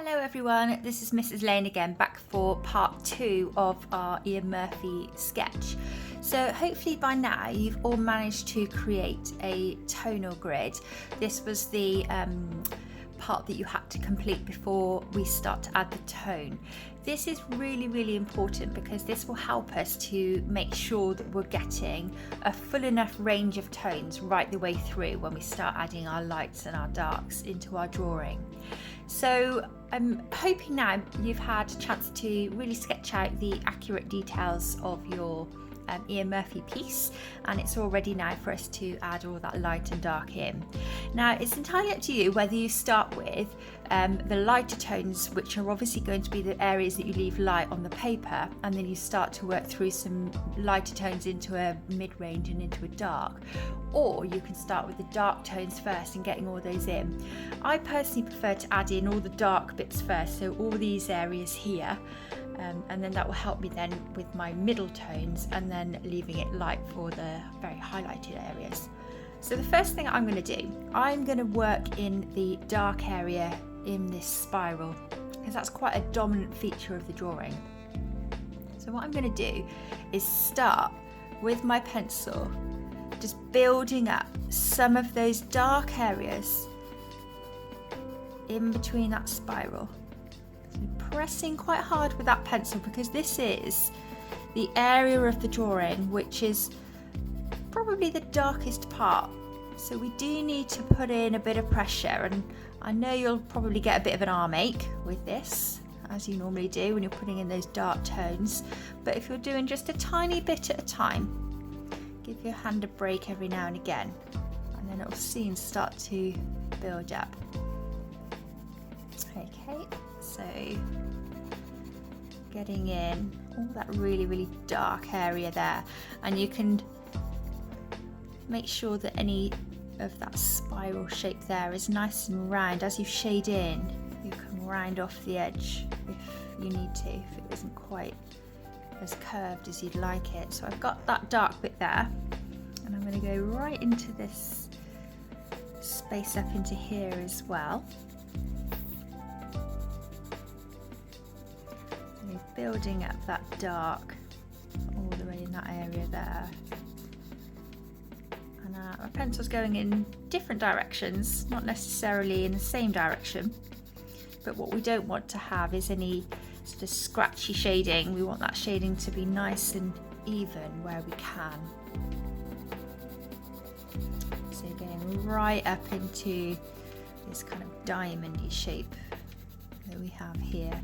Hello everyone, this is Mrs. Lane again, back for part 2 of our Ian Murphy sketch. So hopefully by now you've all managed to create a tonal grid. This was the part that you had to complete before we start to add the tone. This is really important because this will help us to make sure that we're getting a full enough range of tones right the way through when we start adding our lights and our darks into our drawing. So I'm hoping now you've had a chance to really sketch out the accurate details of your Ian Murphy piece, and it's all ready now for us to add all that light and dark in. Now it's entirely up to you whether you start with the lighter tones, which are obviously going to be the areas that you leave light on the paper, and then you start to work through some lighter tones into a mid-range and into a dark, or you can start with the dark tones first and getting all those in. I personally prefer to add in all the dark bits first, so all these areas here, and then that will help me then with my middle tones, and then leaving it light for the very highlighted areas. So the first thing I'm going to do, I'm going to work in the dark area in this spiral, because that's quite a dominant feature of the drawing. So what I'm going to do is start with my pencil, just building up some of those dark areas in between that spiral. Pressing quite hard with that pencil, because this is the area of the drawing which is probably the darkest part, so we do need to put in a bit of pressure. And I know you'll probably get a bit of an arm ache with this, as you normally do when you're putting in those dark tones, but if you're doing just a tiny bit at a time, give your hand a break every now and again, and then it'll soon start to build up. Okay, so getting in all that really dark area there, and you can make sure that any of that spiral shape there is nice and round. As you shade in, you can round off the edge if you need to, if it isn't quite as curved as you'd like it. So I've got that dark bit there, and I'm going to go right into this space up into here as well. Building up that dark all the way in that area there, and our pencil's going in different directions, not necessarily in the same direction, but what we don't want to have is any sort of scratchy shading. We want that shading to be nice and even where we can. So getting right up into this kind of diamondy shape that we have here.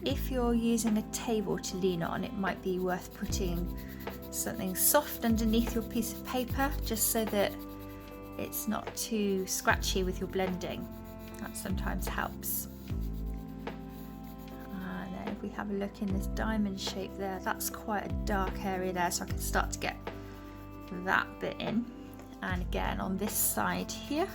If you're using a table to lean on, it might be worth putting something soft underneath your piece of paper, just so that it's not too scratchy with your blending. That sometimes helps. And then if we have a look in this diamond shape there, that's quite a dark area there, so I can start to get that bit in. And again on this side here,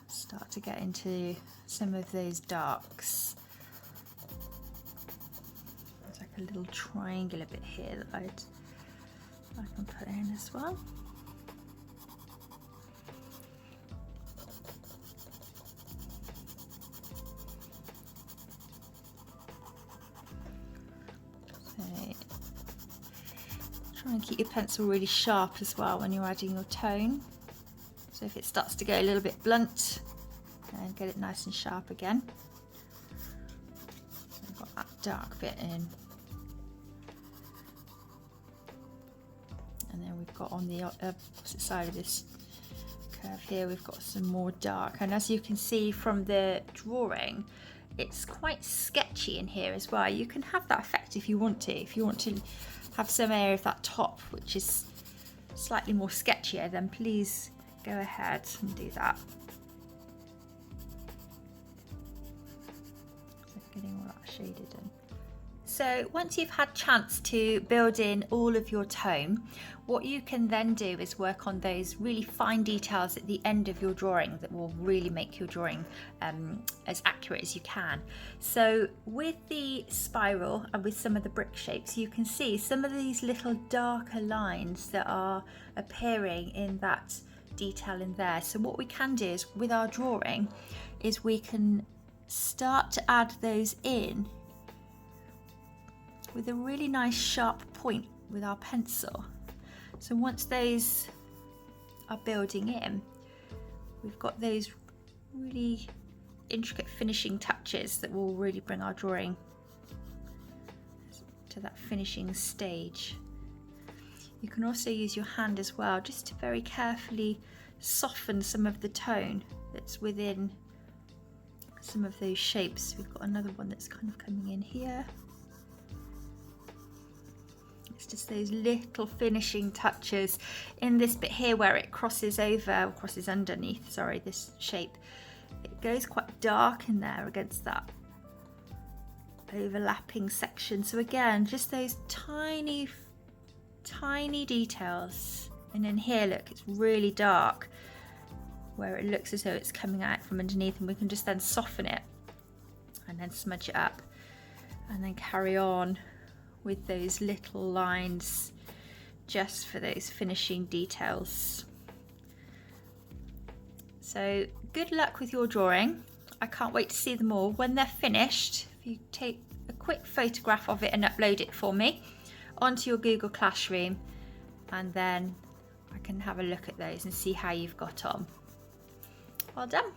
start to get into some of those darks. There's like a little triangular bit here that I can put in as well. So try and keep your pencil really sharp as well when you're adding your tone. So if it starts to go a little bit blunt, and get it nice and sharp again. So I've got that dark bit in, and then we've got on the opposite side of this curve here, we've got some more dark, and as you can see from the drawing, it's quite sketchy in here as well. You can have that effect if you want to. If you want to have some area of that top which is slightly more sketchier, then please go ahead and do that. Getting all that shaded in. So once you've had chance to build in all of your tone, what you can then do is work on those really fine details at the end of your drawing that will really make your drawing as accurate as you can. So with the spiral and with some of the brick shapes, you can see some of these little darker lines that are appearing in that detail in there. So what we can do is with our drawing is we can start to add those in with a really nice sharp point with our pencil. So once those are building in, we've got those really intricate finishing touches that will really bring our drawing to that finishing stage. You can also use your hand as well, just to very carefully soften some of the tone that's within some of those shapes. We've got another one that's kind of coming in here. It's just those little finishing touches in this bit here where it crosses over, or crosses underneath, sorry, this shape. It goes quite dark in there against that overlapping section. So again, just those tiny details. And in here, look, it's really dark where it looks as though it's coming out from underneath, and we can just then soften it and then smudge it up and then carry on with those little lines just for those finishing details. So good luck with your drawing. I can't wait to see them all. When they're finished, if you take a quick photograph of it and upload it for me onto your Google Classroom, and then I can have a look at those and see how you've got on. Well done.